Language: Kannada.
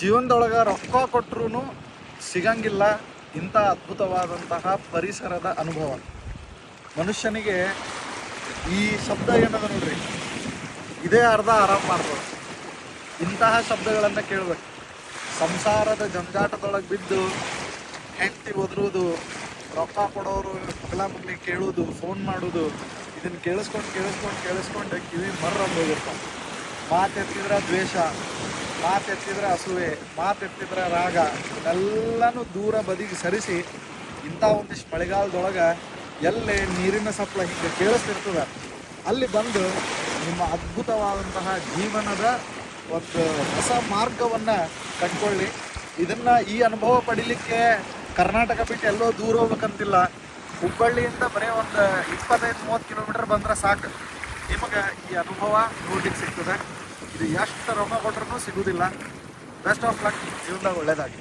ಜೀವನದೊಳಗೆ ರೊಕ್ಕ ಕೊಟ್ಟರು ಸಿಗಂಗಿಲ್ಲ ಇಂಥ ಅದ್ಭುತವಾದಂತಹ ಪರಿಸರದ ಅನುಭವ. ಮನುಷ್ಯನಿಗೆ ಈ ಶಬ್ದ ಏನದ ನೋಡ್ರಿ, ಇದೇ ಅರ್ಧ ಆರಾಮ್ ಮಾಡ್ಬೋದು. ಇಂತಹ ಶಬ್ದಗಳನ್ನು ಕೇಳಬೇಕು. ಸಂಸಾರದ ಜಂಜಾಟದೊಳಗೆ ಬಿದ್ದು ಹೆಂಡತಿ ಒದರುವುದು, ರೊಕ್ಕ ಕೊಡೋರು ಮಗಲಿ ಕೇಳೋದು, ಫೋನ್ ಮಾಡೋದು, ಇದನ್ನು ಕೇಳಿಸ್ಕೊಂಡು ಕಿವಿ ಮರ್ರಂದು ಹೋಗಿರ್ತಾವೆ. ಮಾತೆತ್ತಿದ್ರೆ ದ್ವೇಷ, ಮಾತೆತ್ತಿದ್ರೆ ಅಸೂಯೆ, ಮಾತೆತ್ತಿದ್ರೆ ರಾಗ, ಇದೆಲ್ಲನೂ ದೂರ ಬದಿಗೆ ಸರಿಸಿ ಇಂಥ ಒಂದಿಷ್ಟು ಮಳೆಗಾಲದೊಳಗೆ ಎಲ್ಲೇ ನೀರಿನ ಸಪ್ಲ ಹಿಂಗೆ ಕೇಳಿಸ್ತಿರ್ತದೆ, ಅಲ್ಲಿ ಬಂದು ನಿಮ್ಮ ಅದ್ಭುತವಾದಂತಹ ಜೀವನದ ಒಂದು ಹೊಸ ಮಾರ್ಗವನ್ನು ಕಂಡುಕೊಳ್ಳಿ. ಈ ಅನುಭವ ಪಡಿಲಿಕ್ಕೆ ಕರ್ನಾಟಕ ಬಿಟ್ಟು ಎಲ್ಲೋ ದೂರ ಹೋಗ್ಬೇಕಂತಿಲ್ಲ. ಹುಬ್ಬಳ್ಳಿಯಿಂದ ಬರೀ ಒಂದು 25-30 ಕಿಲೋಮೀಟರ್ ಬಂದರೆ ಸಾಕು, ನಿಮಗೆ ಈ ಅನುಭವ ನೋಡ್ಲಿಕ್ಕೆ ಸಿಗ್ತದೆ. ಇದು ಎಷ್ಟು ರೊಕ್ಕ ಕೊಟ್ಟರೂ ಸಿಗೋದಿಲ್ಲ. ಬೆಸ್ಟ್ ಆಫ್ ಲಕ್, ಜೀವನದಾಗ ಒಳ್ಳೆಯದಾಗಿ.